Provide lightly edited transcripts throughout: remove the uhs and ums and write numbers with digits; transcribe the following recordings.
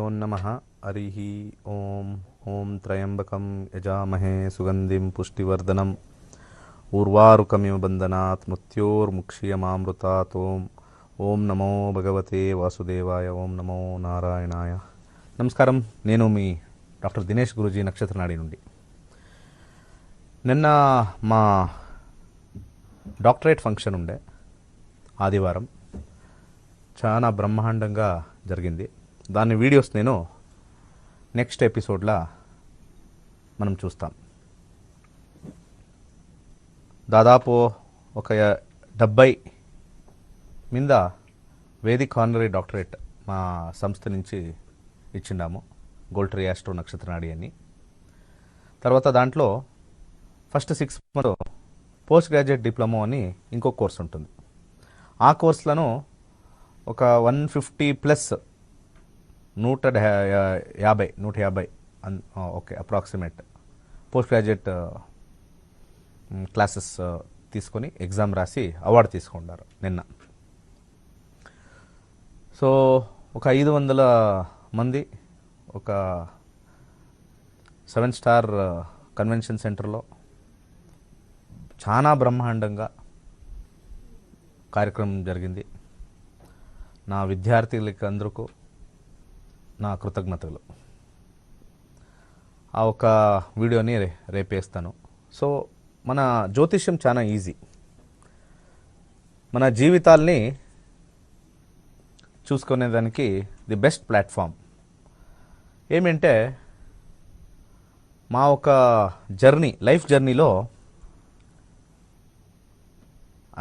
गुरुभ्यो नमः। हरिः ओम। ओम त्र्यंबकं यजामहे सुगंधिं पुष्टिवर्धनम् उर्वारुकमिव बन्धनात् मृत्योर्मुक्षीयमामृतात्। ओम नमो भगवते वासुदेवाय। ओम नमो नारायणाय। నమస్కారం, నేను మీ డాక్టర్ దినేష్ గురూజీ నక్షత్రనాడి నుండి. నిన్న మా డాక్టరేట్ ఫంక్షన్ ఉండే ఆదివారం. చాలా బ్రహ్మాండంగా జరిగింది. దాని వీడియోస్ నేను నెక్స్ట్ ఎపిసోడ్లో మనం చూస్తాం. దాదాపు ఒక 70 మీద వేదిక్ హానరీ డాక్టరేట్ మా సంస్థ నుంచి ఇచ్చిండాము, గోల్ట్రీ యాస్ట్రో నక్షత్రనాడి అని. తర్వాత దాంట్లో first 6 months post graduate diploma అని ఇంకో కోర్స్ ఉంటుంది. ఆ కోర్సులను ఒక 150+ 150 okay approximate post graduate classes తీసుకొని ఎగ్జామ్ రాసి అవార్డు తీసుకున్నారు నిన్న. సో ఒక 500 మంది ఒక 7 స్టార్ కన్వెన్షన్ సెంటర్లో చాలా బ్రహ్మాండంగా కార్యక్రమం జరిగింది. నా విద్యార్థులకి అందరికీ నా కృతజ్ఞతలు. ఆ ఒక వీడియోని రేపేస్తాను. సో మన జ్యోతిష్యం చాలా ఈజీ. మన జీవితాల్ని చూసుకునేదానికి ది బెస్ట్ ప్లాట్ఫామ్ ఏమంటే మా ఒక జర్నీ, లైఫ్ జర్నీలో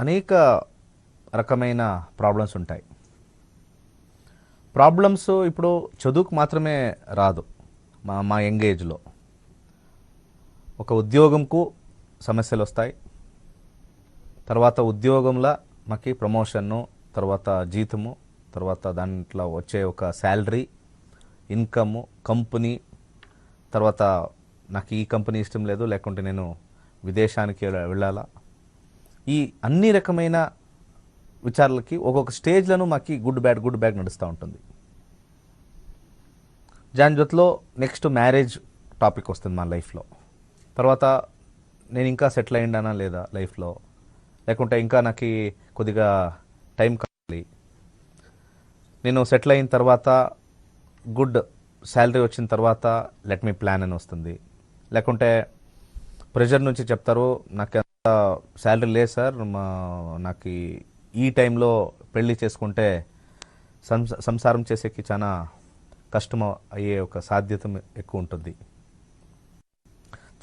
అనేక రకమైన ప్రాబ్లమ్స్ ఉంటాయి. ప్రాబ్లమ్స్ ఇప్పుడు చదువుకు మాత్రమే రాదు. మా యంగ్ ఏజ్లో ఒక ఉద్యోగంకు సమస్యలు వస్తాయి. తర్వాత ఉద్యోగంలో మాకు ప్రమోషన్ను, తర్వాత జీతము, తర్వాత దాంట్లో వచ్చే ఒక శాలరీ, ఇన్కము, కంపెనీ, తర్వాత నాకు ఈ కంపెనీ ఇష్టం లేదు, లేకుంటే నేను విదేశానికి వెళ్ళాలా, ఈ అన్ని రకమైన విచారాలకి ఒక్కొక్క స్టేజ్లను మాకు గుడ్ బ్యాడ్ నడుస్తూ ఉంటుంది. దాని జొత్తులో నెక్స్ట్ మ్యారేజ్ టాపిక్ వస్తుంది మా లైఫ్లో. తర్వాత నేను ఇంకా సెటిల్ అయ్యిండానా లేదా లైఫ్లో, లేకుంటే ఇంకా నాకు కొద్దిగా టైం కావాలి, నేను సెటిల్ అయిన తర్వాత గుడ్ శాలరీ వచ్చిన తర్వాత లెట్ మీ ప్లాన్ అని వస్తుంది. లేకుంటే ప్రెషర్ నుంచి చెప్తారు, నాకు ఎంత శాలరీ లేదు సార్, నాకు ఈ టైంలో పెళ్లి చేసుకుంటే సంసారం చేసేకి చాలా కష్టం అయ్యే ఒక సాధ్యత ఎక్కువ ఉంటుంది.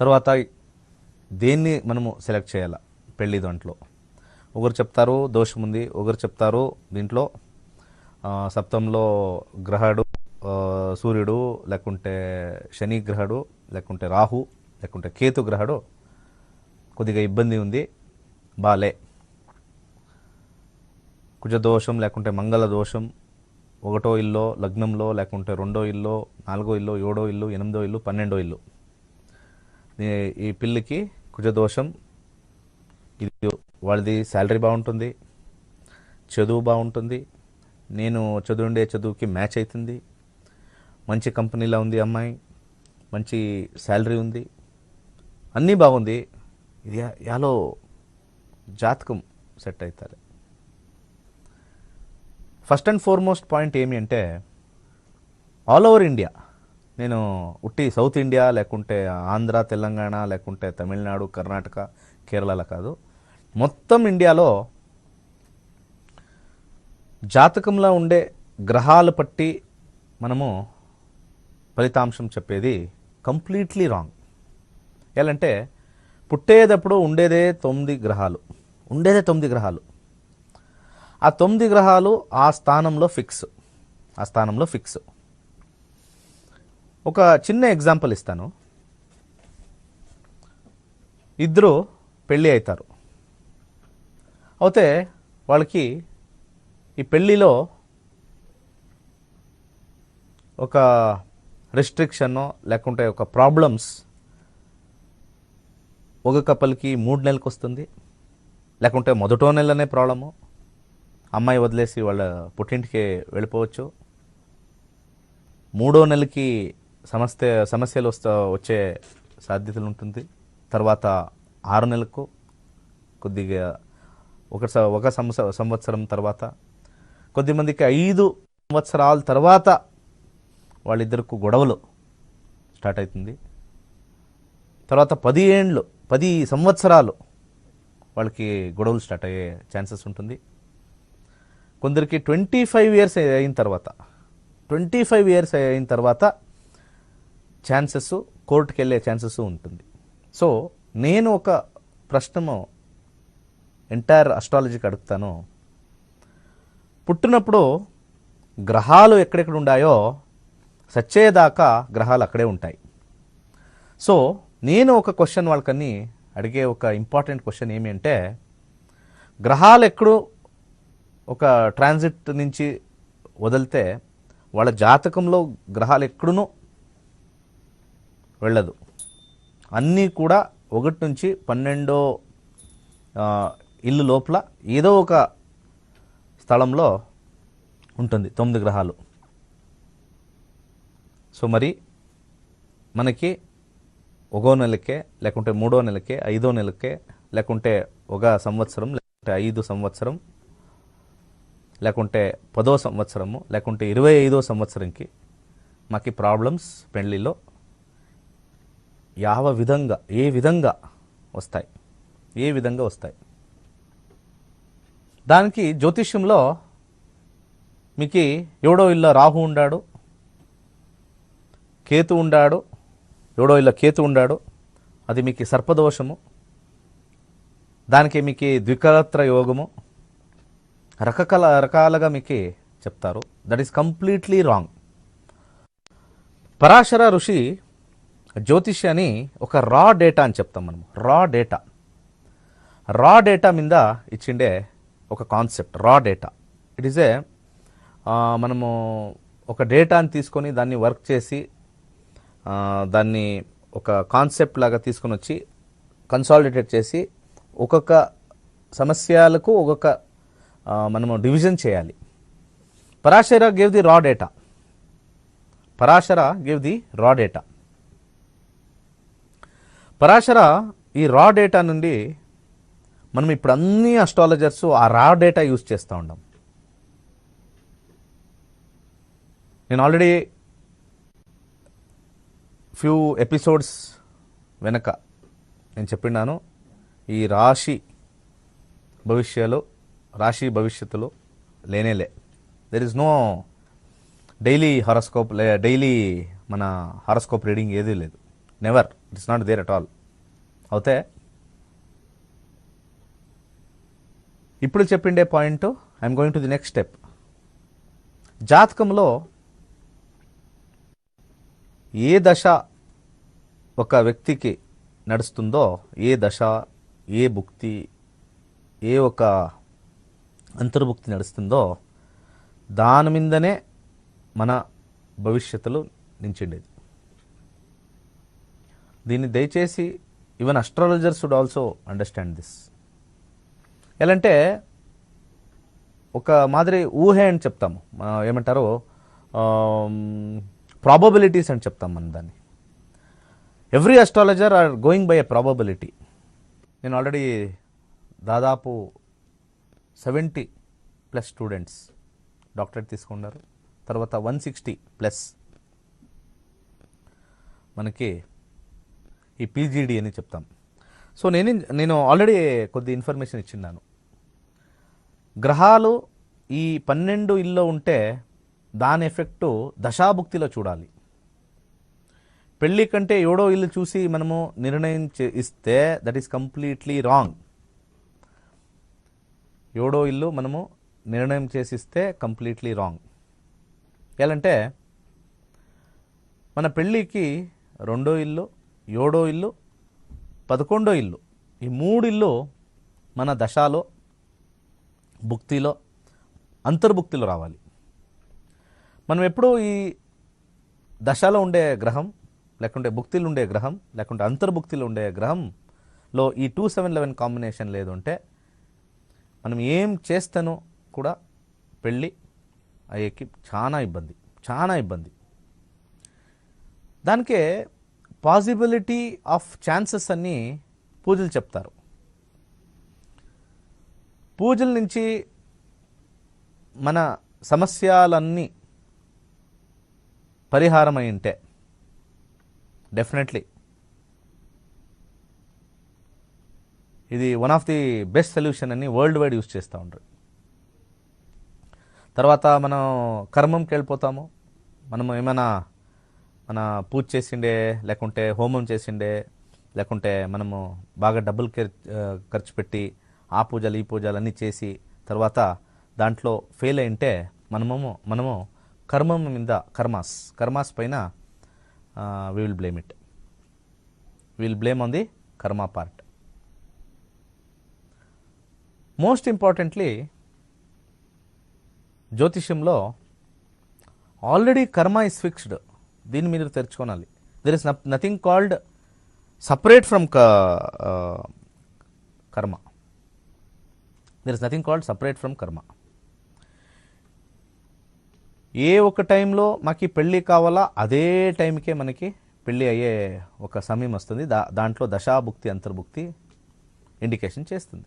తర్వాత దేన్ని మనము సెలెక్ట్ చేయాలా పెళ్లి దాంట్లో? ఒకరు చెప్తారు దోషం ఉంది, ఒకరు చెప్తారు దీంట్లో సప్తంలో గ్రహడు సూర్యుడు, లేకుంటే శని గ్రహడు, లేకుంటే రాహు, లేకుంటే కేతు గ్రహడు కొద్దిగా ఇబ్బంది ఉంది, బాలే. కుజదోషం లేకుంటే మంగళ దోషం, 1వ ఇల్లో లగ్నంలో, లేకుంటే 2వ ఇల్లో, 4వ ఇల్లో, 7వ ఇల్లు, 8వ ఇల్లు, 12వ ఇల్లు, ఈ పిల్లికి కుజదోషం. ఇది వాళ్ళది శాలరీ బాగుంటుంది, చదువు బాగుంటుంది, నేను చదువుండే చదువుకి మ్యాచ్ అవుతుంది, మంచి కంపెనీలో ఉంది అమ్మాయి, మంచి శాలరీ ఉంది, అన్నీ బాగుంది, ఇది యాలో జాతకం సెట్ అవుతుంది. ఫస్ట్ అండ్ ఫార్మోస్ట్ పాయింట్ ఏమి అంటే ఆల్ ఓవర్ ఇండియా, నేను ఉట్టి సౌత్ ఇండియా లేకుంటే ఆంధ్ర, తెలంగాణ, లేకుంటే తమిళనాడు, కర్ణాటక, కేరళలో కాదు, మొత్తం ఇండియాలో జాతకంలో ఉండే గ్రహాలు పట్టి మనము ఫలితాంశం చెప్పేది కంప్లీట్లీ రాంగ్. ఎలాంటే పుట్టేటప్పుడు ఉండేదే 9 గ్రహాలు, ఆ 9 గ్రహాలు ఆ స్థానంలో ఫిక్స్. ఒక చిన్న ఎగ్జాంపుల్ ఇస్తాను. ఇద్దరు పెళ్ళి అవుతారు. అయితే వాళ్ళకి ఈ పెళ్ళిలో ఒక రెస్ట్రిక్షన్నో లేకుంటే ఒక ప్రాబ్లమ్స్ ఒక కపుల్కి 3 నెలలకు వస్తుంది, లేకుంటే మొదటో నెలనే ప్రాబ్లము, అమ్మాయి వదిలేసి వాళ్ళ పుట్టింటికి వెళ్ళిపోవచ్చు. 3వ నెలకి సమస్యలు వచ్చే సాధ్యతలు ఉంటుంది. తర్వాత 6 నెలలకు కొద్దిగా ఒక సంవత్సరం తర్వాత, కొద్దిమందికి 5 సంవత్సరాల తర్వాత వాళ్ళిద్దరికి గొడవలు స్టార్ట్ అవుతుంది. తర్వాత 10 సంవత్సరాలు వాళ్ళకి గొడవలు స్టార్ట్ అయ్యే ఛాన్సెస్ ఉంటుంది. కొందరికి 25 ఇయర్స్ అయిన తర్వాత ఛాన్సెస్ కోర్టుకి వెళ్ళే ఛాన్సెస్ ఉంటుంది. సో నేను ఒక ప్రశ్నను ఎంటైర్ అస్ట్రాలజీకి అడుగుతాను. పుట్టినప్పుడు గ్రహాలు ఎక్కడెక్కడ ఉన్నాయో సచ్చేదాకా గ్రహాలు అక్కడే ఉంటాయి. సో నేను ఒక క్వశ్చన్ వాళ్ళకని అడిగే ఒక ఇంపార్టెంట్ క్వశ్చన్ ఏమి అంటే, గ్రహాలు ఎక్కడో ఒక ట్రాన్సిట్ నుంచి వదిలితే వాళ్ళ జాతకంలో గ్రహాలు ఎక్కడునూ వెళ్ళదు. అన్నీ కూడా 1 నుంచి 12 ఇల్లు లోపల ఏదో ఒక స్థలంలో ఉంటుంది 9 గ్రహాలు. సో మరి మనకి 1వ నెలకే, లేకుంటే 3వ నెలకే, 5వ నెలకే, లేకుంటే 1 సంవత్సరం, లేకుంటే 5 సంవత్సరం, లేకుంటే 10వ సంవత్సరము, లేకుంటే 25వ సంవత్సరంకి మాకు ప్రాబ్లమ్స్ పెళ్ళిలో ఏ విధంగా వస్తాయి. దానికి జ్యోతిష్యంలో మీకు 7వ ఇల్లు రాహు ఉండాడు, కేతు ఉండాడు, 7వ ఇల్లు కేతు ఉండాడు, అది మీకు సర్పదోషము. దానికి మీకు ద్వికలత్ర యోగము, రకాలుగా మీకు చెప్తారు. That is completely wrong. Parashara ఋషి జ్యోతిష్యాన్ని ఒక రా డేటా అని చెప్తాం మనము. రా డేటా మీద ఇచ్చిండే ఒక కాన్సెప్ట్ రా డేటా. ఇట్ ఈస్ మనము ఒక డేటాని తీసుకొని దాన్ని వర్క్ చేసి దాన్ని ఒక కాన్సెప్ట్ లాగా తీసుకొని వచ్చి కన్సాలిడేట్ చేసి ఒక్కొక్క సమస్యలకు ఒక్కొక్క మనము డివిజన్ చేయాలి. పరాశర గేవ్ ది రా డేటా. పరాశర ఈ రా డేటా నుండి మనం ఇప్పుడు అన్ని అస్ట్రాలజర్స్ ఆ రా డేటా యూజ్ చేస్తూ ఉన్నాం. నేను ఆల్రెడీ ఫ్యూ ఎపిసోడ్స్ వెనక నేను చెప్పినాను, ఈ రాశి భవిష్యత్తులో లేనేలే. దెర్ ఇస్ నో డైలీ మన హారోస్కోప్ రీడింగ్ ఏదీ లేదు. Never, it is not there at all. అవుతే ఇప్పుడు చెప్పిండే point, I'm going to the next step. జాతకంలో ఏ దశ ఒక వ్యక్తికి నడుస్తుందో, ఏ దశ, ఏ భుక్తి, ఏ ఒక అంతర్భుక్తి నడుస్తుందో దాని మీదనే మన భవిష్యత్తులో నించిండేది. దీన్ని దయచేసి even astrologers should also understand this. ఎలాంటే ఒక మాదిరి ఊహే అని చెప్తాము, ఏమంటారు ప్రాబబిలిటీస్ అని చెప్తాం మనం దాన్ని. Every astrologer are going by a probability. నేను ఆల్రెడీ దాదాపు 70+ స్టూడెంట్స్ డాక్టరేట్ తీసుకున్నారు. తర్వాత 160+ మనకి ఈ పీజీడీ అని చెప్తాం. సో నేను ఆల్రెడీ కొద్ది ఇన్ఫర్మేషన్ ఇచ్చిన్నాను. గ్రహాలు ఈ 12 ఇల్లో ఉంటే దాని ఎఫెక్టు దశాభుక్తిలో చూడాలి. పెళ్ళి కంటే 7వ ఇల్లు చూసి మనము నిర్ణయం ఇస్తే దట్ ఈస్ కంప్లీట్లీ రాంగ్. 7వ ఇల్లు మనము నిర్ణయం చేసిస్తే కంప్లీట్లీ రాంగ్. ఎలాంటే మన పెళ్ళికి 2వ ఇల్లు, 7వ ఇల్లు, 11వ ఇల్లు, ఈ 3 ఇల్లు మన దశలో, భుక్తిలో, అంతర్భుక్తిలో రావాలి. మనం ఎప్పుడూ ఈ దశలో ఉండే గ్రహం, లేకుంటే భుక్తిలో ఉండే గ్రహం, లేకుంటే అంతర్భుక్తిలో ఉండే గ్రహంలో ఈ 2-7-11 కాంబినేషన్ లేదు అంటే మనం ఏం చేస్తానో కూడా పెళ్ళి అయ్యేకి చాలా ఇబ్బంది. దానికే పాసిబిలిటీ ఆఫ్ ఛాన్సెస్ అన్నీ పూజలు చెప్తారు. పూజల నుంచి మన సమస్యలన్నీ పరిహారం అయి ఉంటే డెఫినెట్లీ ఇది one of the best solution అని వరల్డ్ వైడ్ యూజ్ చేస్తూ ఉంటారు. తర్వాత మనం కర్మంకి వెళ్ళిపోతాము. మనము ఏమైనా మన పూజ చేసిండే, లేకుంటే హోమం చేసిండే, లేకుంటే మనము బాగా డబ్బులు ఖర్చు పెట్టి ఆ పూజలు ఈ పూజలు అన్నీ చేసి తర్వాత దాంట్లో ఫెయిల్ అయింటే మనము కర్మం మీద కర్మాస్ పైన we will blame it. Will blame on the karma part. Most importantly జ్యోతిష్యంలో ఆల్రెడీ కర్మ ఇస్ ఫిక్స్డ్. దీన్ని మీరు తెరుచుకోనాలి. There is nothing called separate from karma. There is nothing called separate from karma. ఏ ఒక టైంలో మాకు పెళ్ళి కావాలా అదే టైంకే మనకి పెళ్ళి అయ్యే ఒక సమయం వస్తుంది. దాంట్లో దశాభుక్తి అంతర్భుక్తి ఇండికేషన్ చేస్తుంది.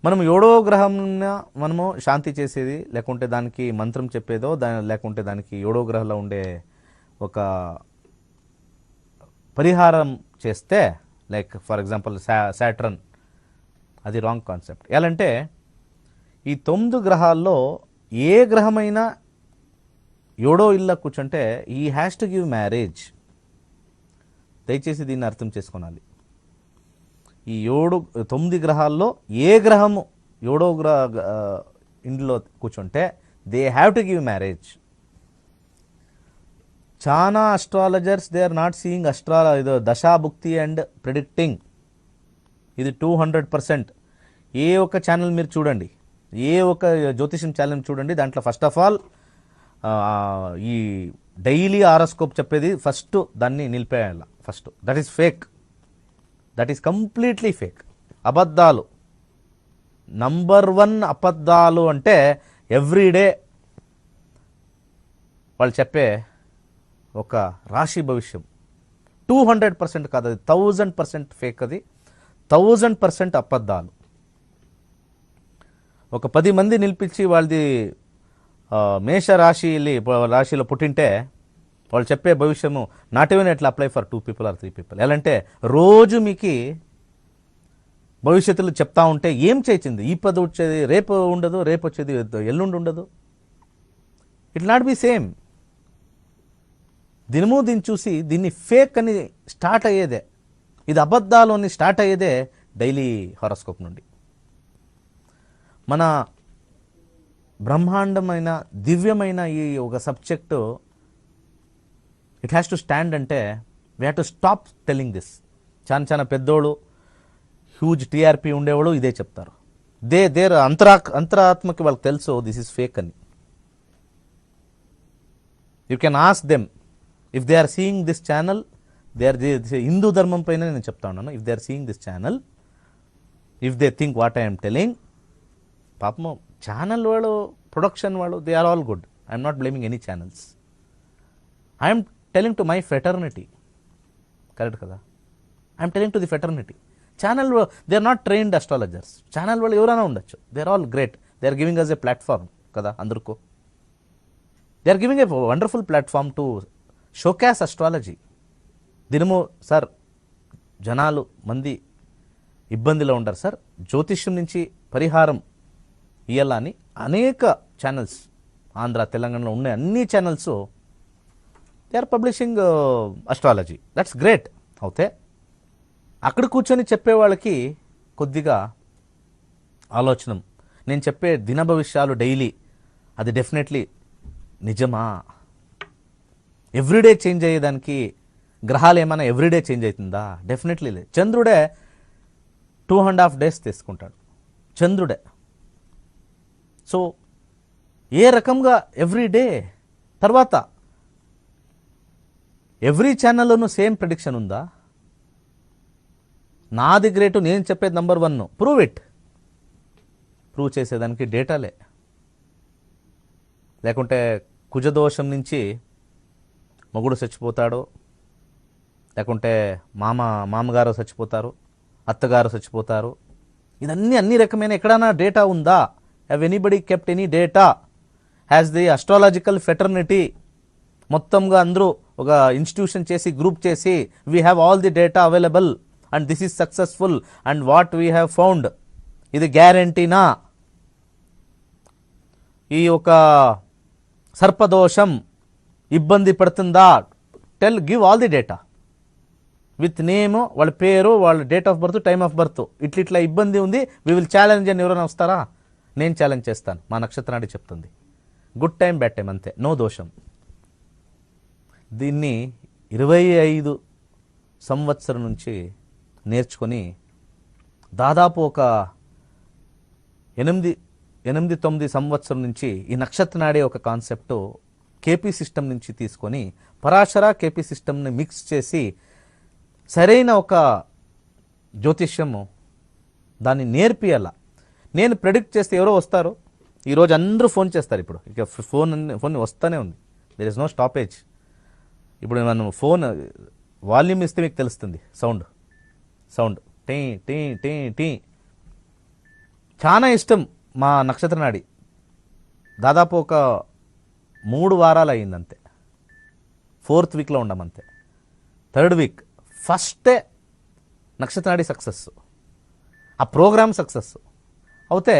మనం 7వ గ్రహం మనము శాంతి చేసేది, లేకుంటే దానికి మంత్రం చెప్పేదో, లేకుంటే దానికి 7వ గ్రహంలో ఉండే ఒక పరిహారం చేస్తే, లైక్ ఫర్ ఎగ్జాంపుల్ సాటర్న్, అది రాంగ్ కాన్సెప్ట్. ఎలా అంటే ఈ 9 గ్రహాల్లో ఏ గ్రహమైనా 7వ ఇల్లు కూర్చుంటే ఈ హ్యాస్ టు గివ్ మ్యారేజ్. దయచేసి దీన్ని అర్థం చేసుకోవాలి. ఈ 9 గ్రహాల్లో ఏ గ్రహము 7వ ఇంట్లో కూర్చుంటే they have to give marriage. చాలా astrologers they are not seeing దశాభుక్తి అండ్ ప్రిడిక్టింగ్. ఇది 200%. ఏ ఒక్క ఛానల్ మీరు చూడండి, ఏ ఒక్క జ్యోతిషం ఛానల్ చూడండి, దాంట్లో ఫస్ట్ ఆఫ్ ఆల్ ఈ డైలీ హారోస్కోప్ చెప్పేది ఫస్ట్ దాన్ని నిలిపేయాలి. First that is fake. That is completely fake. అబద్ధాలు. నంబర్ 1 అబద్ధాలు అంటే ఎవ్రీడే వాళ్ళు చెప్పే ఒక రాశి భవిష్యం 200% కాదు, అది 1000% ఫేక్. అది 1000% అబద్ధాలు. ఒక 10 మంది నిలిపించి వాళ్ళది మేష రాశిలో పుట్టింటే వాళ్ళు చెప్పే భవిష్యము నాట్ ఈవెన్ ఎట్లా apply for 2 people or 3 people. ఎలా అంటే రోజు మీకు భవిష్యత్తులో చెప్తా ఉంటే ఏం చేయించింది, ఈ పది వచ్చేది రేపు ఉండదు, రేపు వచ్చేది ఎల్లుండి ఉండదు. It not be same. దీన్ని చూసి దీన్ని ఫేక్ అని స్టార్ట్ అయ్యేదే, ఇది అబద్ధాలు అని స్టార్ట్ అయ్యేదే డైలీ హారోస్కోప్ నుండి. మన బ్రహ్మాండమైన దివ్యమైన ఈ ఒక subject it has to stand అంటే we have to stop telling this. చాలా పెద్దోళ్ళు హ్యూజ్ టీఆర్పీ ఉండేవాళ్ళు ఇదే చెప్తారు. దేర్ అంతరాత్మకి వాళ్ళకి తెలుసు దిస్ ఈజ్ ఫేక్ అని. You can ask them if they are seeing this channel. Hindu ధర్మం పైన నేను చెప్తా ఉన్నాను. If they are seeing this channel, if they think what I'm telling, పాపము ఛానల్ వాళ్ళు, ప్రొడక్షన్ వాళ్ళు, they are all good. I'm not blaming any channels. I'm telling to my fraternity. Correct కదా? I'm telling to the fraternity. Channel they are not trained astrologers. Channel వాళ్ళు ఎవరైనా ఉండొచ్చు. They are all great. They are giving us a platform కదా అందరికో. They are giving a wonderful platform to showcase astrology. దినము sir జనాలు మంది ఇబ్బందిలో ఉంటారు సార్, జ్యోతిష్యం నుంచి పరిహారం ఇయ్యాలని అనేక ఛానల్స్ ఆంధ్ర తెలంగాణలో ఉన్న అన్ని channels they are publishing astrology. That's great. అవుతే అక్కడ కూర్చొని చెప్పే వాళ్ళకి కొద్దిగా ఆలోచన, నేను చెప్పే దిన భవిష్యాలు డైలీ అది డెఫినెట్లీ నిజమా? ఎవ్రీడే చేంజ్ అయ్యేదానికి గ్రహాలు ఏమైనా ఎవ్రీడే చేంజ్ అవుతుందా? డెఫినెట్లీ లేదు. చంద్రుడే 2.5 days తీసుకుంటాడు చంద్రుడే. సో ఏ రకంగా ఎవ్రీడే తర్వాత ఎవ్రీ ఛానల్లోనూ సేమ్ ప్రిడిక్షన్ ఉందా? నాది గ్రేటు, నేను చెప్పేది నంబర్ 1. Prove it. ప్రూవ్ చేసేదానికి డేటాలే. లేకుంటే కుజదోషం నుంచి మొగుడు చచ్చిపోతాడు, లేకుంటే మామగారు చచ్చిపోతారు, అత్తగారు చచ్చిపోతారు. ఇదన్నీ అన్ని రకమైన ఎక్కడైనా డేటా ఉందా? Have anybody kept any data? Has the astrological fraternity మొత్తంగా అందరూ ఒక ఇన్స్టిట్యూషన్ చేసి గ్రూప్ చేసి we have all the data available and this is successful and what we have found, ఇది గ్యారంటీనా? ఈ ఒక సర్పదోషం ఇబ్బంది పడుతుందా? Give all the data with name, వాళ్ళ పేరు, వాళ్ళ date of birth, time of birth. ఇట్లా ఇబ్బంది ఉంది, వీ విల్ ఛాలెంజ్ అని ఎవరైనా వస్తారా? నేను ఛాలెంజ్ చేస్తాను, మా నక్షత్రాన్ని చెప్తుంది. గుడ్ టైం బ్యాడ్ టైం అంతే, నో దోషం. దీన్ని 25 సంవత్సరం నుంచి నేర్చుకొని దాదాపు ఒక 8-9 సంవత్సరం నుంచి ఈ నక్షత్ర నాడే ఒక కాన్సెప్ట్ కేపీ సిస్టమ్ నుంచి తీసుకొని పరాశర కేపీ సిస్టమ్ని మిక్స్ చేసి సరైన ఒక జ్యోతిష్యము దాన్ని నేర్పియాల. నేను ప్రెడిక్ట్ చేస్తే ఎవరో వస్తారు, ఈరోజు అందరూ ఫోన్ చేస్తారు. ఇప్పుడు ఇక ఫోన్ వస్తూనే ఉంది, దెర్ ఇస్ నో స్టాపేజ్. ఇప్పుడు మనం ఫోన్ వాల్యూమ్ ఇస్తే మీకు తెలుస్తుంది సౌండ్ టీ టీ టీ టీ. చాలా ఇష్టం మా నక్షత్ర నాడి. దాదాపు ఒక 3 వారాలు అయిందంతే, 4th వీక్లో ఉండమంతే. 3rd వీక్ ఫస్టే నక్షత్ర నాడి సక్సెస్, ఆ ప్రోగ్రామ్ సక్సెస్ అవుతే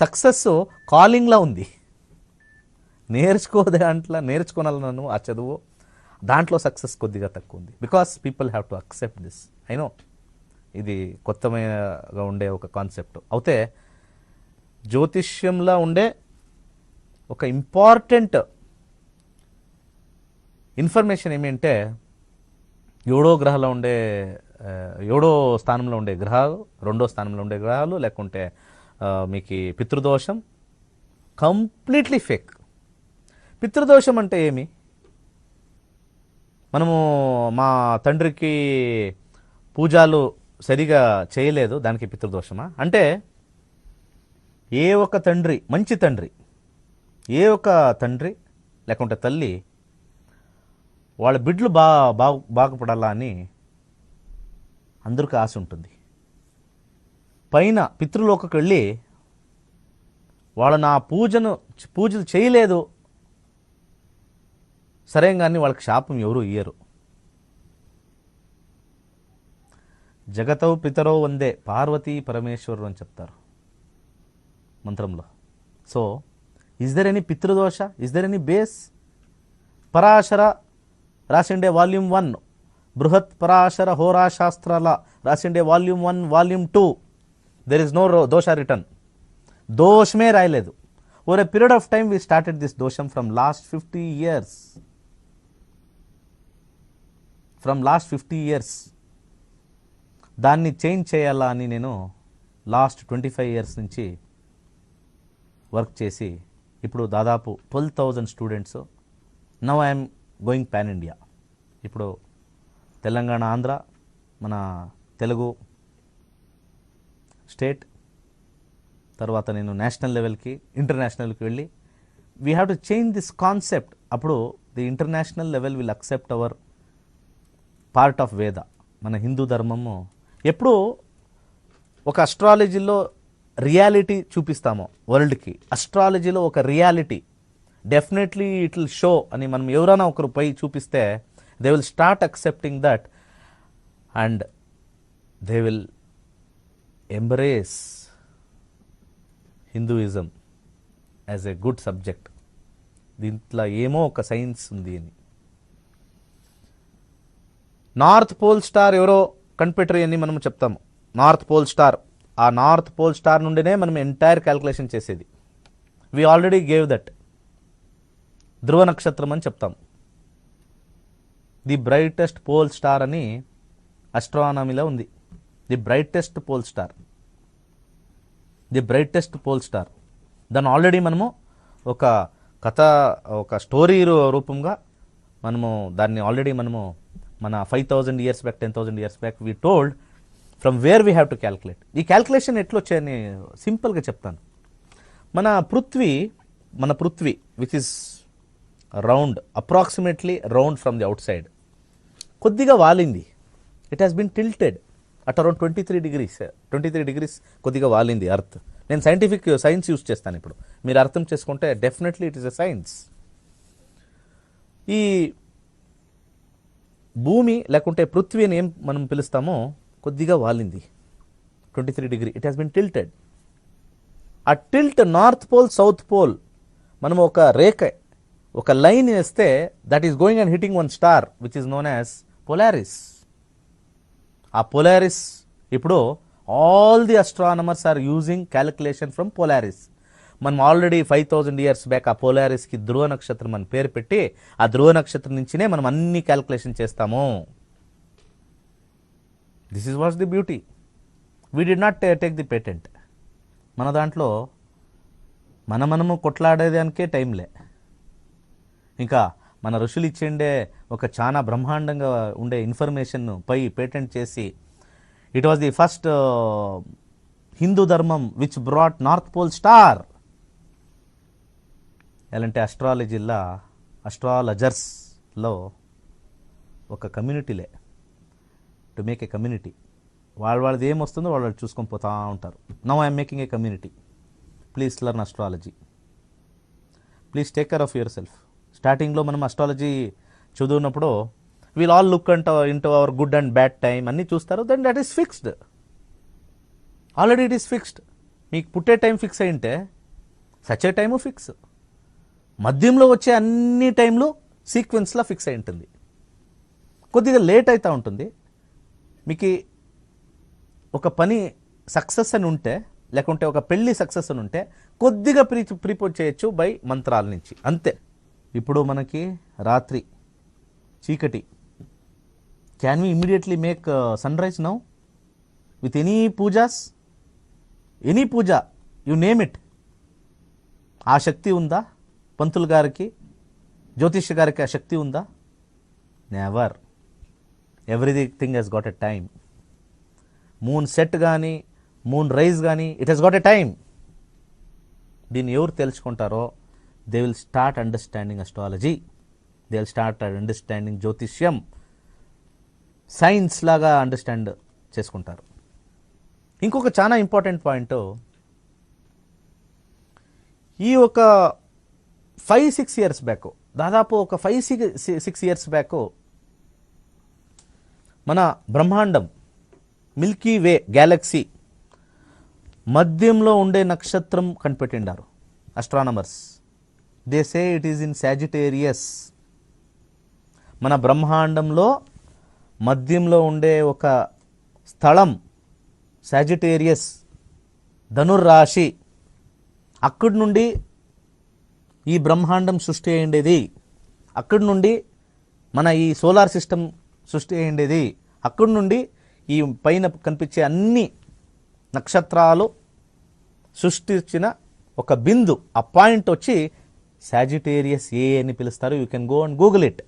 సక్సెస్ కాలింగ్లో ఉంది. నేర్చుకోనాలి నన్ను ఆ చదువు, దాంట్లో సక్సెస్ కొద్దిగా తక్కువ ఉంది. Because people have to accept this. I know ఇది కొత్తగా ఉండే ఒక కాన్సెప్ట్. అయితే జ్యోతిష్యంలో ఉండే ఒక ఇంపార్టెంట్ ఇన్ఫర్మేషన్ ఏమంటే 7వ స్థానంలో ఉండే గ్రహాలు, 2వ స్థానంలో ఉండే గ్రహాలు, లేకుంటే మీకు పితృదోషం కంప్లీట్లీ ఫేక్. పితృదోషం అంటే ఏమి? మనము మా తండ్రికి పూజలు సరిగా చేయలేదు, దానికి పితృదోషమా? అంటే ఏ ఒక తండ్రి, మంచి తండ్రి, ఏ ఒక తండ్రి లేకుంటే తల్లి వాళ్ళ బిడ్డలు బాగుపడాలా అని అందరికీ ఆశ ఉంటుంది. పైన పితృలోకకు వెళ్ళి వాళ్ళు నా పూజలు చేయలేదు సరే కానీ వాళ్ళకి శాపం ఎవరు ఇయ్యరు. జగతౌ పితరో వందే పార్వతీ పరమేశ్వరు అని చెప్తారు మంత్రంలో. సో ఇస్ దర్ ఎనీ పితృదోష? Is there any base? Parashara రాసిండే వాల్యూమ్ 1, బృహత్ పరాశర హోరాశాస్త్రాల రాసిండే volume 1, volume 2, there is no dosha written. దోషమే రాయలేదు. Over a period of time we started this దోషం from last 50 years. From last 50 years దాన్ని చేంజ్ చేయాలా అని నేను లాస్ట్ 25 years నుంచి వర్క్ చేసి ఇప్పుడు దాదాపు 12,000 students. Now I'm going pan India. ఇప్పుడు తెలంగాణ, ఆంధ్ర, మన తెలుగు స్టేట్, తర్వాత నేను నేషనల్ లెవెల్కి, ఇంటర్నేషనల్కి వెళ్ళి we have to change this concept. అప్పుడు the international level will accept our part of Veda. మన హిందూ ధర్మము ఎప్పుడు ఒక అస్ట్రాలజీలో రియాలిటీ చూపిస్తామో వరల్డ్కి, అస్ట్రాలజీలో ఒక reality definitely it will show అని మనం ఎవరైనా ఒకరు పై చూపిస్తే they will start accepting that and they will embrace Hinduism as a good subject. దీంట్లో ఏమో ఒక సైన్స్ ఉంది అని. నార్త్ పోల్ స్టార్ ఎవరో కనిపెట్టరు అని మనం చెప్తాము. నార్త్ పోల్ స్టార్, ఆ నార్త్ పోల్ స్టార్ నుండినే మనం ఎంటైర్ క్యాల్కులేషన్ చేసేది. We already gave that. Dhruva నక్షత్రం అని చెప్తాం. ది బ్రైటెస్ట్ పోల్ స్టార్ అని అస్ట్రానమీలో ఉంది. The brightest pole star, the brightest pole star. దాన్ని ఆల్రెడీ మనము ఒక కథ, ఒక స్టోరీ రూపంగా మనము దాన్ని ఆల్రెడీ మనము మన 5,000 years back, 10,000 years back we told from where we have to calculate. ఈ క్యాల్కులేషన్ ఎట్లా వచ్చాయని సింపుల్గా చెప్తాను. మన పృథ్వీ which is round, approximately round from the outside. కొద్దిగా వాలింది. It has been tilted at around 23 degrees కొద్దిగా వాలింది అర్త్. నేను సైన్స్ యూస్ చేస్తాను ఇప్పుడు, మీరు అర్థం చేసుకుంటే definitely it is a science. ఈ భూమి లేకుంటే పృథ్వీని ఏం మనం పిలుస్తామో కొద్దిగా వాలింది 23 degree. It has been tilted. ఆ tilt north pole south pole మనం ఒక రేఖ, ఒక లైన్ వేస్తే that is going and hitting one star which is known as Polaris. ఆ పోలారిస్ ఇప్పుడు all the astronomers are using calculation from Polaris. మనం already 5000 years back ఆ పోలారిస్కి ధ్రువ నక్షత్రం అని పేరు పెట్టి ఆ ధ్రువ నక్షత్రం నుంచినే మనం అన్ని క్యాలిక్యులేషన్ చేస్తాము. This is what's the beauty. We did not take the patent. మన దాంట్లో మనము కొట్లాడేదానికే టైంలే. ఇంకా మన ఋషులు ఇచ్చిండే ఒక చాలా బ్రహ్మాండంగా ఉండే ఇన్ఫర్మేషన్ పై పేటెంట్ చేసి it was the first Hindu ధర్మం which brought north pole star. ఎలాంటి అస్ట్రాలజర్స్లో ఒక కమ్యూనిటీలే, టు మేక్ ఏ కమ్యూనిటీ. వాళ్ళది ఏమొస్తుందో వాళ్ళు చూసుకొని పోతూ ఉంటారు. Now I'm making a community. Please learn astrology. Please take care of yourself. స్టార్టింగ్లో మనం అస్ట్రాలజీ చదువున్నప్పుడు we'll all look into our good and bad time అన్నీ చూస్తారు. Then that is fixed. Already it is fixed. మీకు పుట్టే time fix అయింటే సచ్చే time fix. మధ్యంలో వచ్చే అన్ని టైంలు సీక్వెన్స్లో ఫిక్స్ అయి ఉంటుంది. కొద్దిగా లేట్ అవుతూ ఉంటుంది. మీకు ఒక పని సక్సెస్ అని ఉంటే, లేకుంటే ఒక పెళ్ళి సక్సెస్ అని ఉంటే కొద్దిగా ప్రీపోజ్ చేయొచ్చు బై మంత్రాల నుంచి, అంతే. ఇప్పుడు మనకి రాత్రి చీకటి. Can we immediately make sunrise now with any pujas? Any puja you name it. ఆ శక్తి ఉందా పంతులు గారికి, జ్యోతిష్య గారికి? ఆ శక్తి ఉందా? Never. Everything has got a time. Moon set కానీ మూన్ రైజ్ కానీ it has got a time. దీన్ని ఎవరు తెలుసుకుంటారో they will start understanding astrology, they will start understanding జ్యోతిష్యం, సైన్స్ లాగా అండర్స్టాండ్ చేసుకుంటారు. ఇంకొక చాలా ఇంపార్టెంట్ పాయింట్, ఈ ఒక 5-6 years బ్యాక్, దాదాపు ఒక 5-6 years బ్యాక్ మన బ్రహ్మాండం మిల్కీ వే గ్యాలక్సీ మధ్యంలో ఉండే నక్షత్రం కనిపెట్టిండారు astronomers. They say it is in Sagittarius. మన బ్రహ్మాండంలో మధ్యంలో ఉండే ఒక స్థలం సాజిటేరియస్, ధనుర్రాశి. అక్కడి నుండి ఈ బ్రహ్మాండం సృష్టి అయ్యేది. అక్కడి నుండి మన ఈ సోలార్ సిస్టమ్ సృష్టి అయ్యేది. అక్కడి నుండి ఈ పైన కనిపించే అన్ని నక్షత్రాలు సృష్టించిన ఒక బిందు, ఆ పాయింట్ వచ్చి సాజిటేరియస్ ఏ అని పిలుస్తారు. You can go and Google it.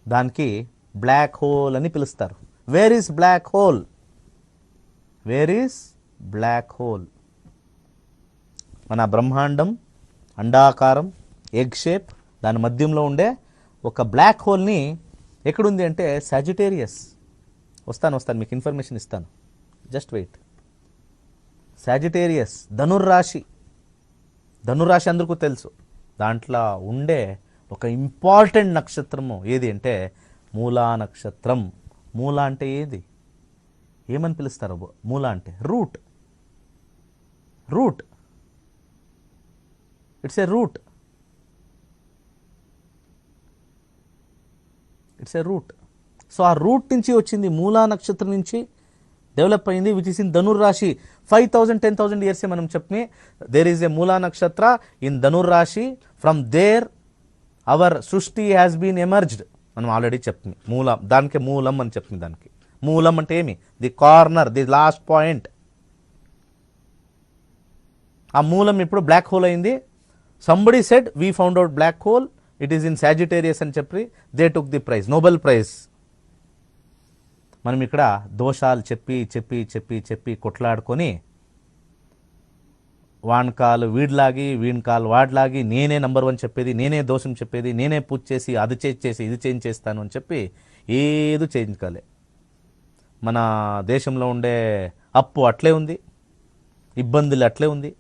దానికి బ్లాక్ హోల్ అని పిలుస్తారు. Where is black hole? Where is black hole? మన బ్రహ్మాండం అండాకారం, ఎగ్ షేప్, దాని మధ్యంలో ఉండే ఒక బ్లాక్ హోల్ని ఎక్కడుంది అంటే సాజిటేరియస్. వస్తాను మీకు ఇన్ఫర్మేషన్ ఇస్తాను, జస్ట్ వెయిట్. సాజిటేరియస్ ధనుర్రాశి. ధనుర్రాశి అందరికీ తెలుసు. దాంట్లో ఉండే ఒక ఇంపార్టెంట్ నక్షత్రము ఏది అంటే మూలా నక్షత్రం. మూలా అంటే ఏది? ఏమని పిలుస్తారు మూలా అంటే? Root. Root. It's a root. It's a root. So ఆ రూట్ నుంచి వచ్చింది, మూలా నక్షత్రం నుంచి డెవలప్ అయింది, విచ్ ఇస్ ఇన్ ధనుర్రాశి. 5,000-10,000 years మనం చెప్పి దేర్ ఈజ్ ఏ మూలా నక్షత్ర ఇన్ ధనుర్రాశి. ఫ్రమ్ దేర్ అవర్ సృష్టి హ్యాస్ బీన్ ఎమర్జ్డ్. మనం ఆల్రెడీ చెప్తుంది మూలం. దానికి మూలం అని చెప్తుంది. దానికి మూలం అంటే ఏమి? The corner, the last point. ఆ మూలం ఇప్పుడు బ్లాక్ హోల్ అయింది. Somebody said we found out black hole, it is in Sagittarius అని చెప్పి they took the prize, Nobel prize. మనం ఇక్కడ దోషాలు చెప్పి చెప్పి చెప్పి చెప్పి కొట్లాడుకొని వాని కాలు వీడిలాగి వీని కాలు వాడిలాగి నేనే నంబర్ 1 చెప్పేది, నేనే దోషం చెప్పేది, నేనే పూజ చేసి అది చేసి ఇది చేంజ్ చేస్తాను అని చెప్పి ఏదో చేంజ్ కాలే. మన దేశంలో ఉండే అప్పు అట్లే ఉంది, ఇబ్బందులు అట్లే ఉంది.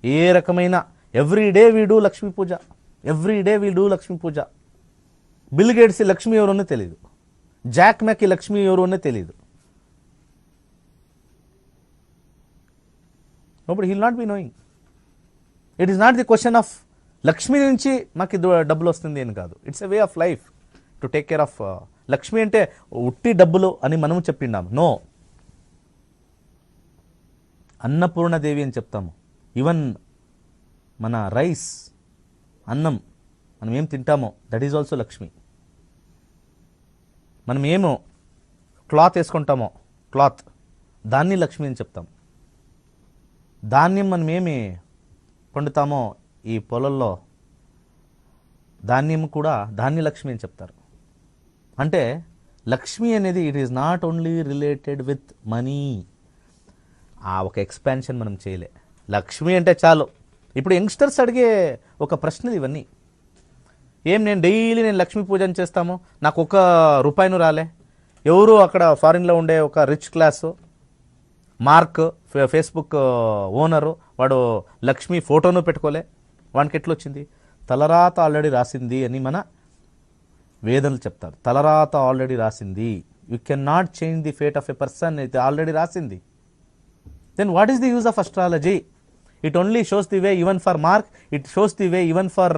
ఏ రకమైన ఎవ్రీడే వీడు లక్ష్మీ పూజ, ఎవ్రీడే వీడు లక్ష్మీ పూజ. బిల్ గేట్స్ లక్ష్మి ఎవరోనే తెలియదు, జాక్ మ్యాకి లక్ష్మి ఎవరోనే తెలియదు. Nobody he'll not be knowing. It is not the question of Lakshmi నుంచి మాకు డబ్బులు వస్తుంది అని కాదు. It's a way of life to take care of. Lakshmi అంటే ఉట్టి డబ్బులు అని మనము చెప్పిండాం. నో, అన్నపూర్ణదేవి అని చెప్తాము. ఈవెన్ మన రైస్, అన్నం మనం ఏం తింటామో దట్ ఈజ్ ఆల్సో లక్ష్మి. మనం ఏమో క్లాత్ వేసుకుంటామో క్లాత్, దాన్ని లక్ష్మి అని చెప్తాం. ధాన్యం మనం ఏమి పండుతామో ఈ పొలంలో ధాన్యం కూడా ధాన్యలక్ష్మి అని చెప్తారు. అంటే లక్ష్మి అనేది it is not only related with money. ఆ ఒక ఎక్స్పాన్షన్ మనం చేయలే. లక్ష్మి అంటే చాలు. ఇప్పుడు యంగ్స్టర్స్ అడిగే ఒక ప్రశ్నలు ఇవన్నీ. నేను డైలీ లక్ష్మీ పూజన చేస్తాము, నాకు ఒక రూపాయిను రాలే. ఎవరు అక్కడ ఫారిన్లో ఉండే ఒక rich class mark, Facebook owner, వాడు లక్ష్మీ ఫోటోను పెట్టుకోలే, వానికి ఎట్లొచ్చింది? తలరాత ఆల్రెడీ రాసింది అని మన వేదనలు చెప్తారు. తలరాత ఆల్రెడీ రాసింది. You can not change the fate of a person. ఇది ఆల్రెడీ రాసింది. Then what is the use of astrology? It only shows the way even for Mark, it shows the way even for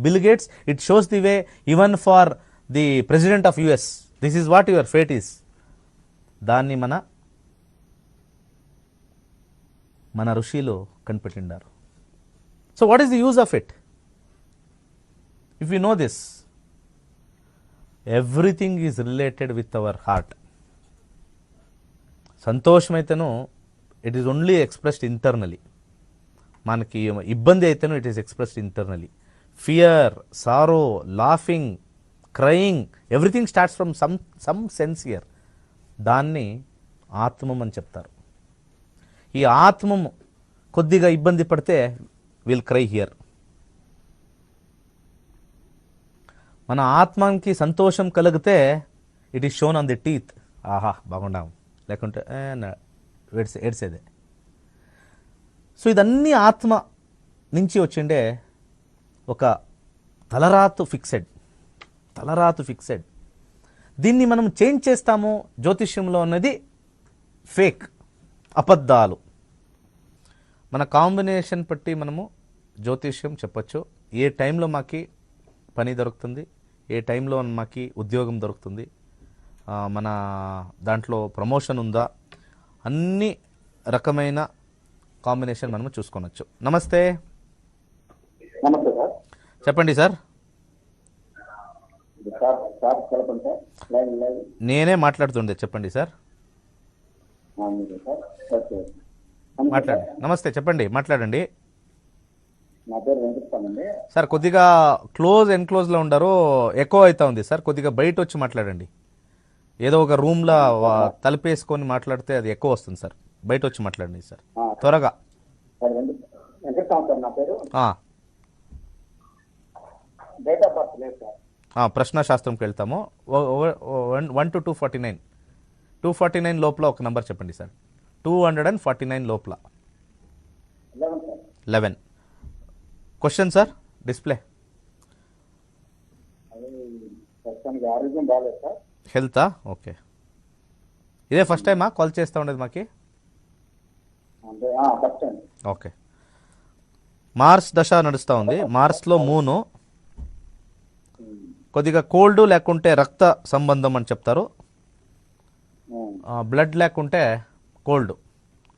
Bill Gates, it shows the way even for the president of US. This is what your fate is. దాన్ని మన ఋషులు కనిపెట్టిండారు. So what is the use of it? If you know this, everything is related with our heart. సంతోషమైతేను it is only expressed internally. మనకి ఇబ్బంది అయితేనో it is expressed internally. Fear, sorrow, laughing, crying, everything starts from some sense here. దాన్ని ఆత్మం అని చెప్తారు. ఈ ఆత్మము కొద్దిగా ఇబ్బంది పడితే విల్ క్రై హియర్. మన ఆత్మకి సంతోషం కలిగితే it is shown on the teeth. ఆహా బాగుండాం, లేకుంటే ఏడ్సేదే. సో ఇదన్నీ ఆత్మ నుంచి వచ్చిండే ఒక తలరాతు ఫిక్సెడ్. దీన్ని మనం చేంజ్ చేస్తాము. జ్యోతిష్యంలో ఉన్నది ఫేక్, అబద్ధాలు. మన కాంబినేషన్ బట్టి మనము జ్యోతిష్యం చెప్పచ్చు. ఏ టైంలో మాకి పని దొరుకుతుంది, ఏ టైంలో మాకి ఉద్యోగం దొరుకుతుంది, మన దాంట్లో ప్రమోషన్ ఉందా, అన్ని రకమైన కాంబినేషన్ మనము చూసుకోవచ్చు. నమస్తే. నమస్తే సార్. చెప్పండి సార్. నేనే మాట్లాడుతుండే, చెప్పండి సార్. మాట్లాడండి. నమస్తే, చెప్పండి, మాట్లాడండి. నా పేరు వెంకటస్వామి. సార్ కొద్దిగా ఎన్క్లోజ్లో ఉండరు, ఎక్కువ అవుతా ఉంది సార్. కొద్దిగా బయట వచ్చి మాట్లాడండి. ఏదో ఒక రూమ్లో తలుపేసుకొని మాట్లాడితే అది ఎక్కువ వస్తుంది సార్. బయట వచ్చి మాట్లాడండి సార్, త్వరగా. వెంకటస్వామి సార్ నా పేరు. డేట్ ఆఫ్ బర్త్ లేదు సార్. ప్రశ్న శాస్త్రంకి వెళ్తాము. 1 to 249, 249 లోపల ఒక నంబర్ చెప్పండి సార్. 249 లోపల 11. Question sir, display. ఆరోగ్యం బాగాలేదు సార్. హెల్తా? ఓకే. ఇదే ఫస్ట్ టైమా కాల్ చేస్తూ ఉండేది మాకి? ఓకే. మార్స్ దశ నడుస్తూ ఉంది. మార్స్లో మూను కొద్దిగా కోల్డ్ లేకుంటే రక్త సంబంధం అని చెప్తారు. బ్లడ్ లేకుంటే కోల్డ్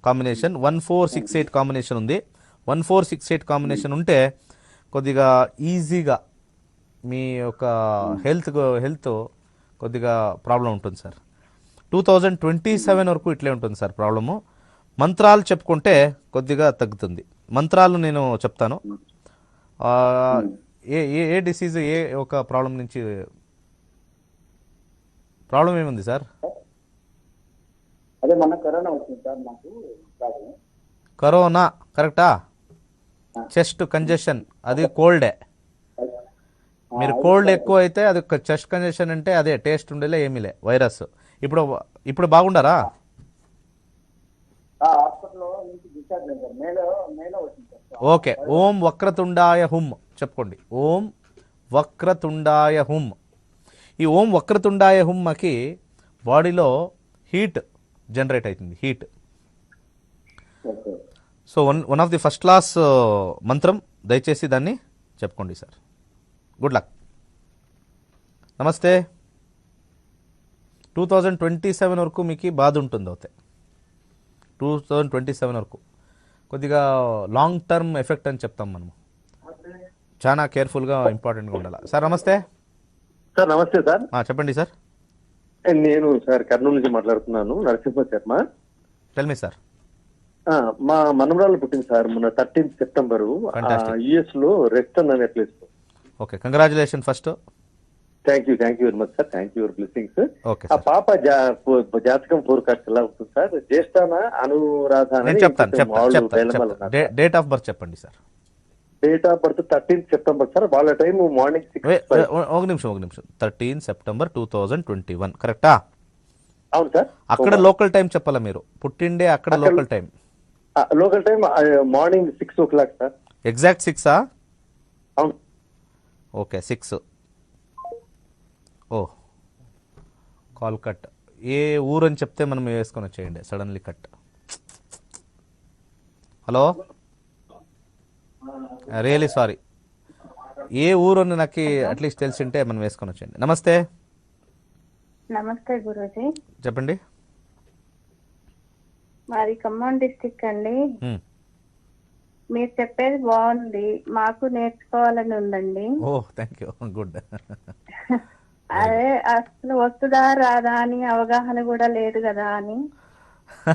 కాంబినేషన్. 1468 కాంబినేషన్ ఉంది. 1468 కాంబినేషన్ ఉంటే కొద్దిగా ఈజీగా మీ యొక్క హెల్త్ కొద్దిగా ప్రాబ్లం ఉంటుంది సార్. 2027 వరకు ఇట్లే ఉంటుంది సార్ ప్రాబ్లము. మంత్రాలు చెప్పుకుంటే కొద్దిగా తగ్గుతుంది. మంత్రాలు నేను చెప్తాను. ఏ డిసీజ్, ఏ ఒక ప్రాబ్లం నుంచి, ప్రాబ్లం ఏముంది సార్? అదే మన కరోనా వచ్చింది సార్ నాకు. కరోనా కరెక్టా? చెస్ట్ కంజెషన్ అది కోల్డే. మీరు కోల్డ్ ఎక్కువ అయితే అది చెస్ట్ కంజెషన్ అంటే అదే టేస్ట్ ఉండేలే ఏమీలే వైరస్. ఇప్పుడు ఇప్పుడు బాగుండారా? హాస్పిటల్లో నుంచి డిశ్చార్జ్ అయ్యారు సార్. మేలో వచ్చింది సార్. ఓకే. ఓం వక్రతుండాయ హుమ్ చెప్పుకోండి. ఓం వక్రతుండాయ హుమ్. ఈ ఓం వక్రతుండాయ హుమ్మకి బాడీలో హీట్ జనరేట్ అవుతుంది, heat. Okay. So one of the first class మంత్రం, దయచేసి దాన్ని చెప్పుకోండి సార్. Good luck. నమస్తే. 2027 వరకు మీకు బాధ ఉంటుంది. అవుతే 2027 వరకు కొద్దిగా లాంగ్ టర్మ్ ఎఫెక్ట్ అని చెప్తాం మనము. చాలా కేర్ఫుల్గా ఇంపార్టెంట్గా ఉండాలి. సార్ నమస్తే. సార్ నమస్తే సార్. చెప్పండి సార్. నేను సార్ కర్నూలు నుంచి మాట్లాడుతున్నాను, Narasimha Sharma. Tell me sir. మా మనమరాలు పుట్టింది సార్ మొన్న 13th సెప్టెంబర్ Fantastic. యుఎస్ లో రెస్టన్ అనే place. Okay, congratulation first. Thank you very much sir. Thank you your blessings. Okay ఆ సార్, పాప జాతకం ఫోర్కాస్ట్ ఎలా ఉంటుంది సార్? జ్యేష్ఠాన అనురాధ నేను చెప్తాను. డేట్ ఆఫ్ బర్త్ చెప్పండి sir. Date of birth 13th September sir. వాళ్ళ టైం మార్నింగ్ 6. ఒక నిమిషం. 13 సెప్టెంబర్ 2021 కరెక్టా? అవును సార్. అక్కడ లోకల్ టైం చెప్పాలా మీరు? పుట్టిండే అక్కడ local time. Local time morning 6 o'clock sir. Exact 6ఆ? అవును. ఓకే 6. Oh call cut. ఏ ఊరు అని చెప్తే మనం వేసుకొని వచ్చేయండి. Suddenly cut. Hello, really sorry. ఏ ఊరు అని నాకు అట్లీస్ట్ తెలిసింటే మనం వేసుకొని వచ్చేయండి. నమస్తే. నమస్తే గురూజీ. చెప్పండి. మాది ఖమ్మం డిస్టిక్ అండి. మ్. మీరు చెప్పేది బాగుంది, మాకు నేర్చుకోవాలని ఉందండి. ఓ థ్యాంక్ యూ, గుడ్. అదే అసలు వస్తుందా రాదా అని అవగాహన కూడా లేదు కదా అని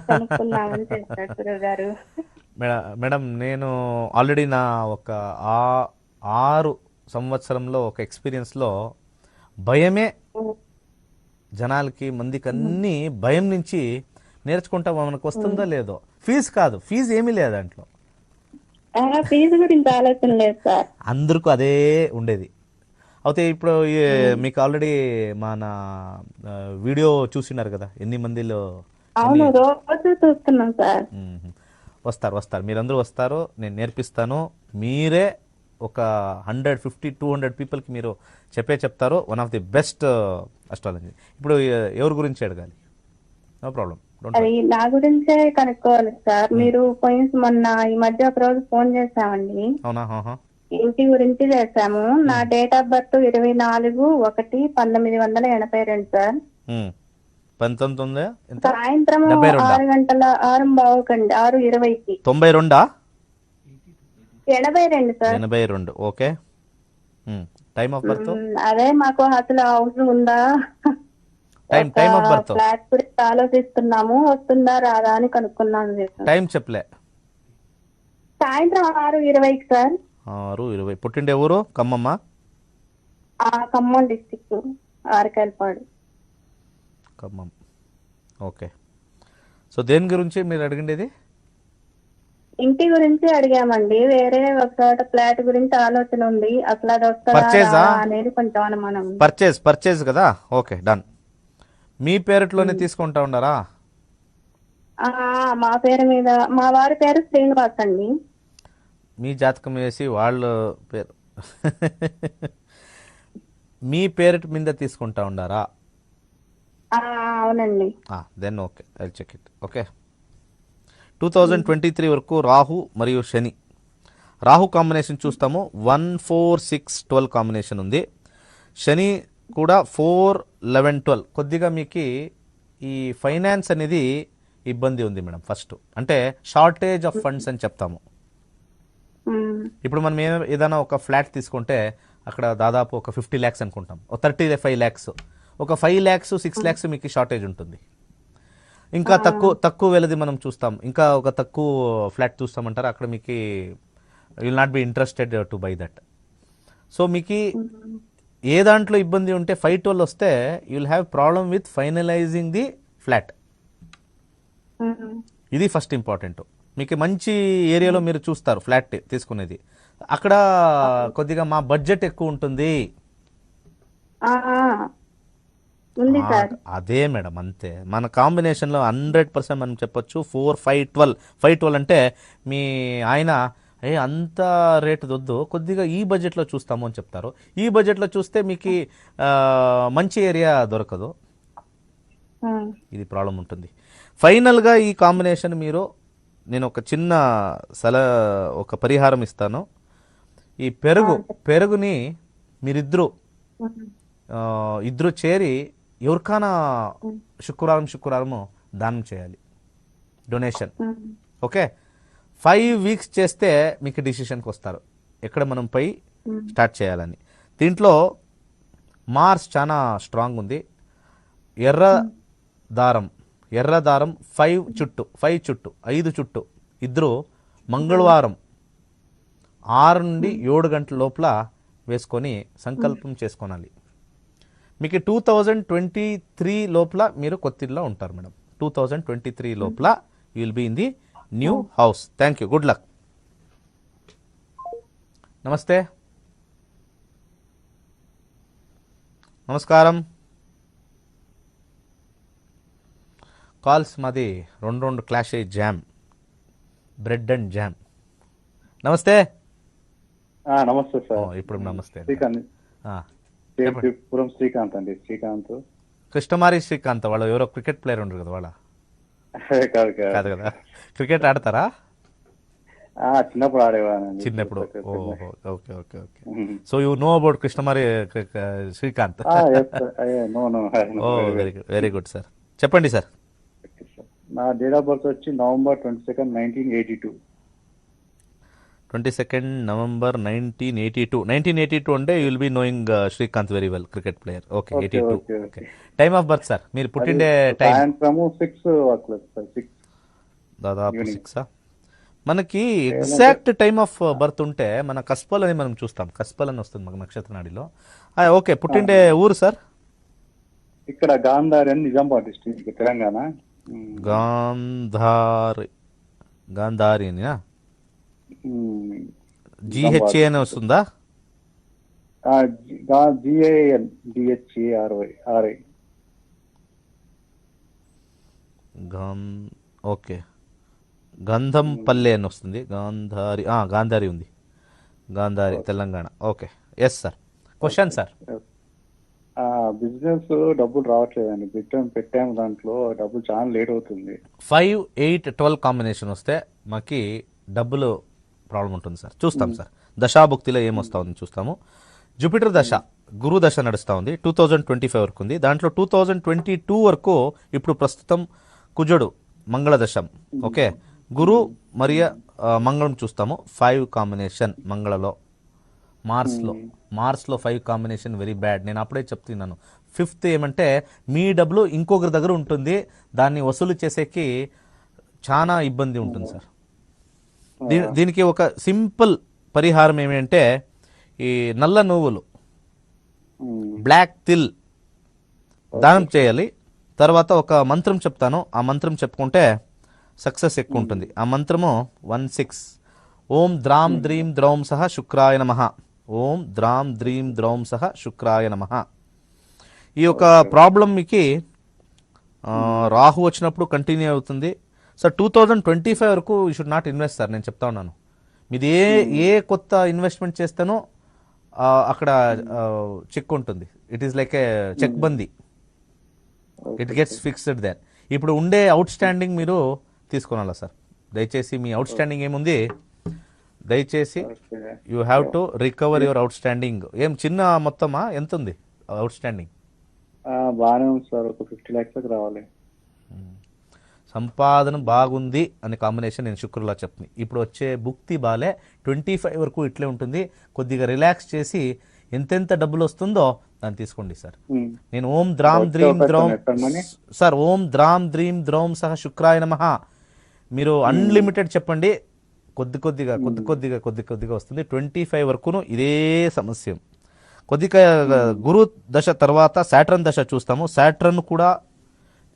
కనుక్కున్నామని చేశారు గురువు గారు. మేడం నేను ఆల్రెడీ నా ఒక 6 సంవత్సరంలో ఒక ఎక్స్పీరియన్స్లో భయమే జనాలకి మందికి అన్ని భయం నుంచి నేర్చుకుంటాం. మనకు వస్తుందో లేదో. ఫీజు కాదు, ఫీజు ఏమీ లేదు దాంట్లో. ఫీజు గురించి ఆలోచన లేదు సార్. అందరికీ అదే ఉండేది. అయితే ఇప్పుడు మీకు ఆల్రెడీ మన వీడియో చూసినారు కదా, ఎన్ని మందిలో. అవును, రోజు చూస్తున్నాం సార్. వస్తారు మీరందరూ వస్తారు, నేను నేర్పిస్తాను. మీరే ఒక 150-200 పీపుల్కి మీరు చెప్తారు. One of the best astrology. ఇప్పుడు ఎవరి గురించి అడగాలి? No problem. అది నా గురించే కనుక్కోవాలి సార్. మీరు మొన్న ఈ మధ్య ఒక రోజు ఫోన్ చేసామండి. అవునా? ఇంటి గురించి చేసాము. నా డేట్ ఆఫ్ బర్త్ 24/1/1982 సార్. 19 సాయంత్రం 6 గంటల 6:20 6:20కి. 92 82 sir. 82. Okay. Time of birth? అదే మాకు అసలు హౌస్ ఉందా, టైమ్ ఆఫ్ బర్త్, ఫ్లాట్ గురించి ఆలోచిస్తున్నాము, వస్తుందా రాదా అని కనుక్కున్నాను. టైం చెప్పలే. సాయంత్రం 6:20కి సార్. 6:20. పుట్టిండే ఊరు ఖమ్మమ్మ? Khammam district, Arakayalapadu. Khammam. Okay. So దేని గురించి మీరు అడిగిండేది? ఇంటి గురించి అడిగామండి. వేరే ఒక చోట ఫ్లాట్ గురించి ఆలోచన ఉంది. అసలు అది వస్తుందా పర్చేజా రాదా అనేది కొంచెం అనుమానం. పర్చేజ్ కదా. Okay, done. మీ పేరులోనే తీసుకుంటా ఉన్నారా? మా పేరు మీద, మా వారి పేరు శ్రీనివాస్ అండి. మీ జాతకం వేసి వాళ్ళ పేరు మీ పేరు మీద తీసుకుంటా ఉండారా? అవునండి. Then okay, I check it. Okay. 2023 వరకు రాహు మరియు శని. రాహు కాంబినేషన్ చూస్తాము. 1 4 6 12 కాంబినేషన్ ఉంది. శని కూడా 4 11 12. కొద్దిగా మీకు ఈ ఫైనాన్స్ అనేది ఇబ్బంది ఉంది మేడం. ఫస్ట్ అంటే షార్టేజ్ ఆఫ్ ఫండ్స్ అని చెప్తాము. ఇప్పుడు మనం ఏదైనా ఒక ఫ్లాట్ తీసుకుంటే అక్కడ దాదాపు ఒక 50 lakhs అనుకుంటాం, ఒక 35 lakhs, ఒక 5 lakhs 6 lakhs మీకు షార్టేజ్ ఉంటుంది. ఇంకా తక్కువ వెలది మనం చూస్తాం, ఇంకా ఒక తక్కువ ఫ్లాట్ చూస్తామంటారు. అక్కడ మీకు will not be interested to buy that. So మీకు ఏ దాంట్లో ఇబ్బంది ఉంటే 5-12 వస్తే you will have problem with finalising the flat. ఇది ఫస్ట్ ఇంపార్టెంట్. మీకు మంచి ఏరియాలో మీరు చూస్తారు ఫ్లాట్ తీసుకునేది. అక్కడ కొద్దిగా మా బడ్జెట్ ఎక్కువ ఉంటుంది. ఆ, ఉంది సార్. అదే మేడం, అంతే. మన కాంబినేషన్లో 100% మనం చెప్పొచ్చు 4, 5, 12. 5, 12 అంటే మీ ఆయన అంత రేటు వద్దు, కొద్దిగా ఈ బడ్జెట్లో చూస్తాము అని చెప్తారు. ఈ బడ్జెట్లో చూస్తే మీకు మంచి ఏరియా దొరకదు. ఆ, ఇది ప్రాబ్లం ఉంటుంది. ఫైనల్గా ఈ కాంబినేషన్ మీరు, నేను ఒక చిన్న ఒక పరిహారం ఇస్తాను. ఈ పెరుగుని మీరిద్దరు ఇద్దరు చేరి ఎవరికైనా శుక్రవారము దానం చేయాలి, డొనేషన్. ఓకే, 5 వీక్స్ చేస్తే మీకు డిసిషన్కి వస్తారు ఎక్కడ మనం పై స్టార్ట్ చేయాలని. దీంట్లో మార్స్ చాలా స్ట్రాంగ్ ఉంది. ఎర్ర దారం 5 చుట్టు ఇద్దరు మంగళవారం 6 నుండి 7 గంటల లోపల వేసుకొని సంకల్పం చేసుకోనాలి. మీకు 2023 లోపల మీరు కొత్తిల్లో ఉంటారు మేడం. 2023 లోపల you will be in the new house. Thank you, good luck. నమస్తే, నమస్కారం. కాల్స్ మాది రెండు క్లాష్ అయ్యి జామ్, బ్రెడ్ అండ్ జామ్. నమస్తే. నమస్తే సార్. ఇప్పుడు నమస్తే. శ్రీకాంత్, పురం శ్రీకాంత్ అండి. శ్రీకాంత్, కృష్ణమారి శ్రీకాంత్. వాళ్ళు ఎవరో క్రికెట్ ప్లేయర్ ఉండరు కదా వాళ్ళ? కాదు కదా. క్రికెట్ ఆడతారా? చిన్నప్పుడు ఆడేవాడు. చిన్నప్పుడు. Okay okay okay okay. So you know about Krishnamachari Srikanth? Oh, very good, very good sir. చెప్పండి సార్. నా డేట్ ఆఫ్ బర్త్ వచ్చి November 22, 1982. 22 November 1982. 1982 అంటే you will be knowing Srikanth very well, cricket player. Okay, 82. Okay. Time of birth sir, మీరు పుట్టిండే time? సాయంత్రము 6 దాదాపు 6. మనకి exact time of birth ఉంటే మన కస్పల్ అని మనం చూస్తాం. కస్పల్ అని వస్తుంది మనకు నక్షత్ర నాడిలో. ఓకే, పుట్టిండే ఊరు సార్? ఇక్కడ గాంధారి అని, నిజామాబాద్ డిస్ట్రిక్ట్, తెలంగాణ. గాంధారి GHA అని వస్తుందా? GANDHARI. ఓకే, గంధంపల్లె అని వస్తుంది. గాంధారి ఉంది, Gandhari Telangana. Okay, yes sir. Question sir. Business డబ్బులు రావట్లేదండి. పెట్టాము, దాంట్లో డబ్బులు చాలా లేట్ అవుతుంది. 5, 8, 12 కాంబినేషన్ వస్తే మాకి డబ్బులు ప్రాబ్లం ఉంటుంది సార్. చూస్తాం సార్, దశాభుక్తిలో ఏమొస్తా ఉంది చూస్తాము. జూపిటర్ దశ, గురు దశ నడుస్తూ ఉంది. 2025 వరకు ఉంది. దాంట్లో 2022 వరకు ఇప్పుడు ప్రస్తుతం కుజుడు మంగళ దశం. ఓకే, గురు మరియు మంగళం చూస్తాము. 5 కాంబినేషన్ మంగళలో. మార్స్లో 5 combination very bad. నేను అప్పుడే చెప్తున్నాను. 5th ఏమంటే మీ డబ్బులు ఇంకొకరి దగ్గర ఉంటుంది, దాన్ని వసూలు చేసేకి చాలా ఇబ్బంది ఉంటుంది సార్. దీనికి ఒక సింపుల్ పరిహారం ఏమంటే ఈ నల్ల నువ్వులు, బ్లాక్ తిల్ దానం చేయాలి. తర్వాత ఒక మంత్రం చెప్తాను, ఆ మంత్రం చెప్పుకుంటే సక్సెస్ ఎక్కువ ఉంటుంది. ఆ మంత్రము 16. ఓం ద్రాం ద్రీం ద్రౌం సహ శుక్రాయ నమః. ఓం ద్రాం ద్రీం ద్రౌం సహ శుక్రాయ నమః. ఈ యొక్క ప్రాబ్లం మీకు రాహు వచ్చినప్పుడు కంటిన్యూ అవుతుంది సార్. 2025 వరకు you should not invest sir. నేను చెప్తా ఉన్నాను, మీది ఏ కొత్త ఇన్వెస్ట్మెంట్ చేస్తానో అక్కడ చెక్ ఉంటుంది. It is like a check బందీ, ఇట్ గెట్స్ ఫిక్స్డ్ దేర్. ఇప్పుడు ఉండే అవుట్ స్టాండింగ్ మీరు తీసుకోవాలా సార్. దయచేసి మీ అవుట్ స్టాండింగ్ ఏముంది, దయచేసి you have to recover your out standing. ఏం చిన్న మొత్తమా, ఎంత ఉంది అవుట్ స్టాండింగ్? బాగానే ఉంది సార్, ఒక 50 lakhs రావాలి. సంపాదన బాగుంది అనే కాంబినేషన్ నేను శుక్రులా చెప్తుంది. ఇప్పుడు వచ్చే భుక్తి బాలే 25 వరకు ఇట్లే ఉంటుంది. కొద్దిగా రిలాక్స్ చేసి ఎంతెంత డబ్బులు వస్తుందో దాన్ని తీసుకోండి సార్. నేను ఓం ద్రాం ద్రీం ద్రౌం సార్, ఓం ద్రాం ద్రీం ద్రౌం సహ శుక్రాయ నమః. మీరు అన్లిమిటెడ్ చెప్పండి, కొద్ది కొద్దిగా వస్తుంది. 25 వరకును ఇదే సమస్య. కొద్దిగా గురు దశ తర్వాత సాటర్న్ దశ చూస్తాము. సాటర్న్ కూడా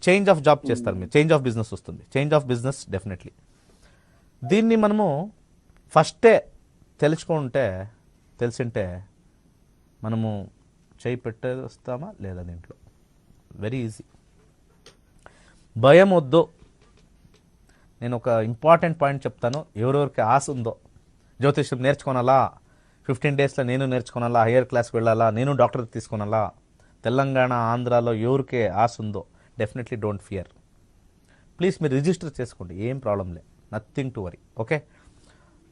చేంజ్ ఆఫ్ జాబ్ చేస్తారు మీరు, చేంజ్ ఆఫ్ బిజినెస్ వస్తుంది. చేంజ్ ఆఫ్ బిజినెస్ డెఫినెట్లీ దీన్ని మనము ఫస్టే తెలిసింటే మనము చేయి పెట్టేస్తామా లేదా దీంట్లో? Very easy. భయం వద్దు. నేను ఒక ఇంపార్టెంట్ పాయింట్ చెప్తాను. ఎవరెవరికి ఆశ ఉందో జ్యోతిష్యం నేర్చుకోనాలా, 15 డేస్లో నేను నేర్చుకోనాలా, హయ్యర్ క్లాస్కి వెళ్ళాలా, నేను డాక్టర్ తీసుకోనాలా, తెలంగాణ ఆంధ్రాలో ఎవరికే ఆశ ఉందో డెఫినెట్లీ డోంట్ ఫియర్. ప్లీజ్ మీరు రిజిస్టర్ చేసుకోండి, ఏం ప్రాబ్లం లే, nothing to worry. Okay,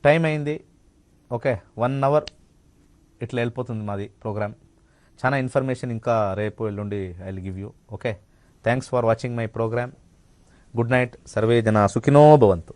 time అయింది. ఓకే, 1 అవర్ ఇట్లా వెళ్ళిపోతుంది మాది ప్రోగ్రామ్. చాలా ఇన్ఫర్మేషన్ ఇంకా రేపు ఎల్లుండి I will give you. Okay, thanks for watching my programme. Good night. సర్వే జన సుఖినో భవంతు.